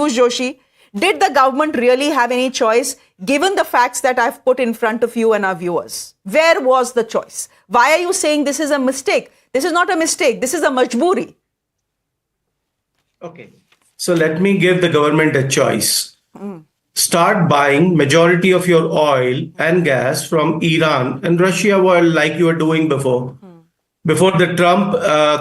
Piyush Joshi, did the government really have any choice given the facts that I've put in front of you and our viewers? Where was the choice? Why are you saying this is a mistake? This is not a mistake. This is a majburi. Okay. So let me give the government a choice. Start buying majority of your oil and gas from Iran and Russia like you were doing before. Before the Trump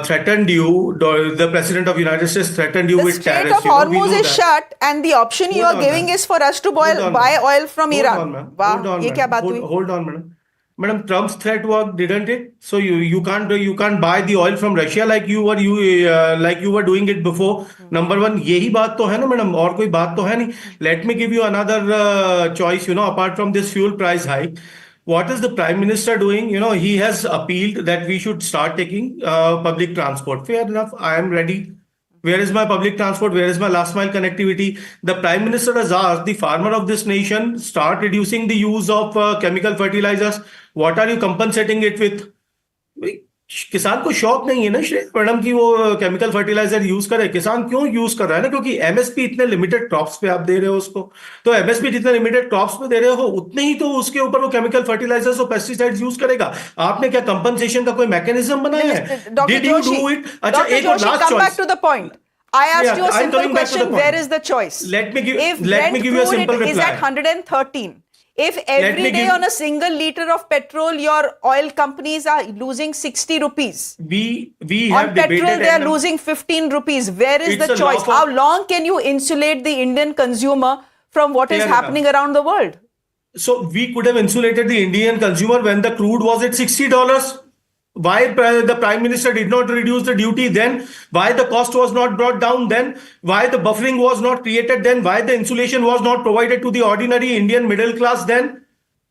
threatened you, the president of the United States threatened you with tariffs. The Strait of Hormuz is shut and the option you are giving is for us to buy oil from Iran. Hold on, madam. Madam, Trump's threat worked, didn't it? So you can't buy the oil from Russia like you were doing it before. Number one, यही बात तो है ना, madam. और कोई बात तो है नहीं. Let me give you another choice. Apart from this fuel price hike, what is the Prime Minister doing? He has appealed that we should start taking public transport. Fair enough. I am ready. Where is my public transport? Where is my last mile connectivity? The Prime Minister has asked the farmer of this nation, start reducing the use of chemical fertilizers. What are you compensating it with? किसान को शौक नहीं है ना madam की वो chemical fertiliser use करे. किसान क्यों यूज कर रहा है ना, क्योंकि एमएसपी इतने लिमिटेड क्रॉप्स पे आप दे रहे हो उसको. तो एमएसपी जितने लिमिटेड क्रॉप्स पे दे रहे हो उतने ही तो उसके ऊपर वो केमिकल फर्टिलाइजर्स और पेस्टिसाइड्स यूज करेगा. आपने क्या कंपनसेशन का कोई मैकेनिज्म बनाया है? Did you do it? अच्छा, एक और last choice. Back to the point. I asked you a simple question. Where is the choice? Let me give you a simple reply. Is at 113. If every day on a single liter of petrol, your oil companies are losing 60 rupees. We have on petrol, they are losing 15 rupees. Where is the choice? How long can you insulate the Indian consumer from what is happening around the world? So we could have insulated the Indian consumer when the crude was at $60. Why the Prime Minister did not reduce the duty then? Why the cost was not brought down then? Why the buffering was not created then? Why the insulation was not provided to the ordinary Indian middle class then?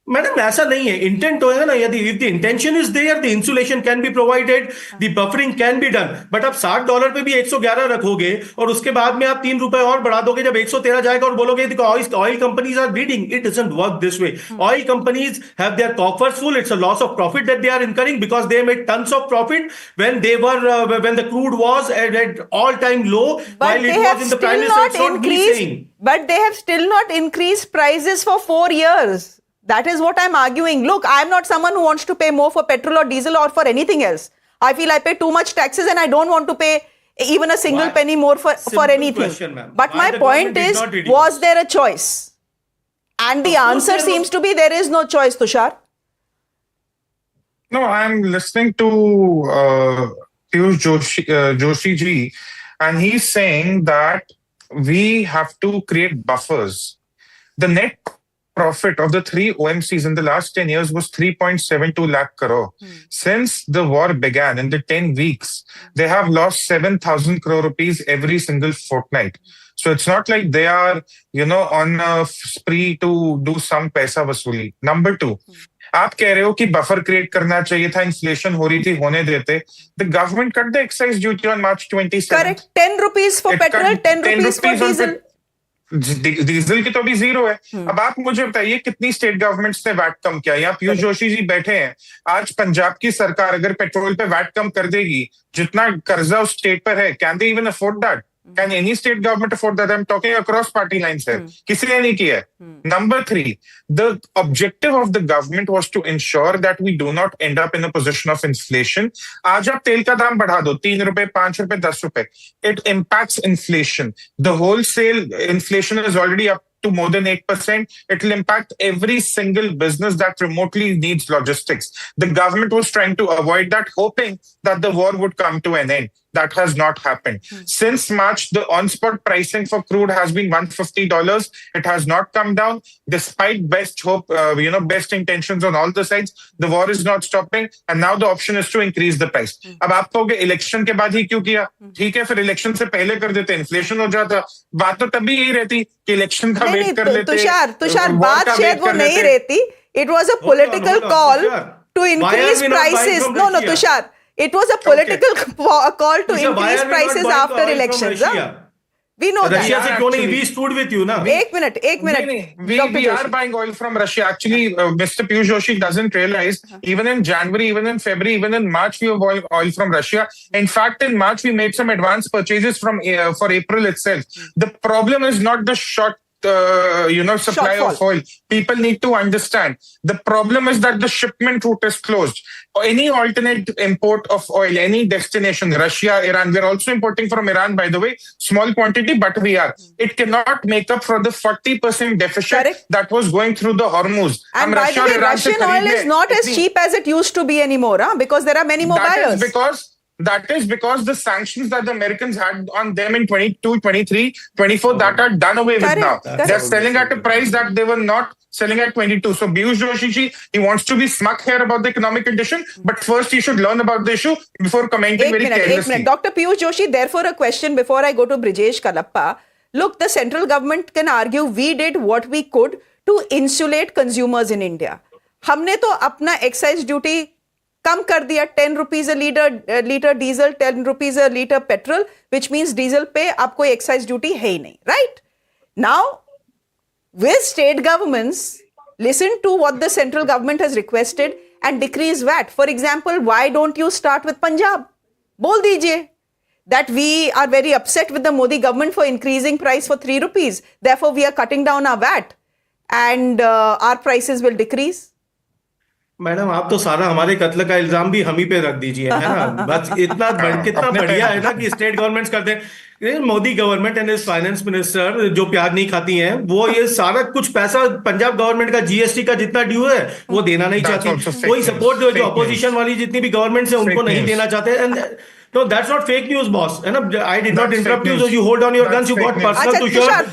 Madam ऐसा नहीं है. Intent होगा ना, यदि if the intention is there, the insulation can be provided, the buffering can be done. But आप $60 पे भी 111 रखोगे और उसके बाद में आप ₹3 और बढ़ा दोगे जब 113 जाएगा और बोलोगे oil companies are bleeding. It doesn't work this way. Oil companies have their coffers full. It's a loss of profit that they are incurring because they made tons of profit when the crude was at all-time low. But they have still not increased. But they have still not increased prices for 4 years. That is what I'm arguing. Look, I'm not someone who wants to pay more for petrol or diesel or for anything else. I feel I pay too much taxes and I don't want to pay even a single penny more for anything. Question, but my point is, was there a choice? And the answer seems to be there is no choice, Tushar. No, I'm listening to Piyush Joshi ji, and he's saying that we have to create buffers. The net profit of the 3 OMCs in the last 10 years was 3.72 lakh crore. Since the war began, in the 10 weeks, they have lost 7,000 crore rupees every single fortnight. So it's not like they are, on a spree to do some paisa vasuli. Number 2, आप कह रहे हो कि buffer create करना चाहिए था, inflation हो रही थी, होने देते. The government cut the excise duty on March 27th. Correct. 10 rupees for petrol, 10 rupees for diesel. Diesel की तो अभी 0 है. अब आप मुझे बताइए कितनी स्टेट गवर्नमेंट्स ने वैट कम किया? यहाँ पीयूष जोशी जी बैठे हैं. आज पंजाब की सरकार अगर पेट्रोल पे वैट कम कर देगी, जितना कर्जा उस स्टेट पर है, can they even afford that? Can any state government afford that? I'm talking across party lines here. किसी ने नहीं किया. Number 3, the objective of the government was to ensure that we do not end up in a position of inflation. आज आप तेल का दाम बढ़ा दो, ₹3, ₹5, ₹10. It impacts inflation. The wholesale inflation is already up to more than 8%. It will impact every single business that remotely needs logistics. The government was trying to avoid that, hoping that the war would come to an end. That has not happened. Since March, the on-spot pricing for crude has been $150. It has not come down. Despite best hope, best intentions on all the sides, the war is not stopping. And now the option is to increase the price. अब आप कहोगे election के बाद ही क्यों किया? ठीक है, फिर इलेक्शन से पहले कर देते, इन्फ्लेशन हो जाता. बात तो तभी यही रहती कि इलेक्शन का वेट कर लेते. तुषार, बात शायद वो नहीं रहती. It was a political call to increase prices. No, Tushar. It was a political call to increase prices after elections. We know that. Russia से क्यों नहीं? actually. We stood with you ना. एक minute We Dr. are Joshi. buying oil from Russia. Actually, Mr. Piyush Joshi doesn't realize even in January, even in February, even in March, we have oil from Russia. In fact, in March, we made some advance purchases for April itself. The problem is not the supply Shortfall. of oil. People need to understand. The problem is that the shipment route is closed. Any alternate import of oil, any destination, Russia, Iran, we're also importing from Iran, by the way, small quantity, but we are. It cannot make up for the 40% deficit Correct. that was going through the Hormuz. And by the way, Russian oil is not as cheap as it used to be anymore, because there are many more buyers. That is because the sanctions that the Americans had on them in 22, 23, 24, that are done away with now. Correct. They're selling at a price that they were not selling at 22. So Piyush Joshi, he wants to be smug here about the economic condition, but first he should learn about the issue before commenting very carelessly. Dr. Piyush Joshi, therefore a question before I go to Brijesh Kalappa. Look, the central government can argue we did what we could to insulate consumers in India. हमने तो अपना excise duty कम कर दिया, 10 rupees a liter diesel, 10 rupees a liter petrol, which means diesel पे आप कोई excise duty है ही नहीं, right? Now, will state governments listen to what the central government has requested and decrease VAT? For example, why don't you start with Punjab? बोल दीजिए that we are very upset with the Modi government for increasing price for 3 rupees. Therefore, we are cutting down our VAT and our prices will decrease. Madam आप तो सारा हमारे कत्ल का इल्जाम भी हम ही पे रख दीजिए, है ना? बस कितना बढ़िया है ना कि स्टेट गवर्नमेंट्स करते हैं. Modi government and finance minister जो प्याज नहीं खाती हैं, वो ये सारा कुछ पैसा पंजाब गवर्नमेंट का जीएसटी का जितना ड्यू है वो देना नहीं चाहती. कोई सपोर्ट जो अपोजिशन वाली जितनी भी गवर्नमेंट है उनको नहीं देना चाहते. And no, that's not fake news, boss. I did not interrupt you, so you hold on your guns. You got personal, Tushar.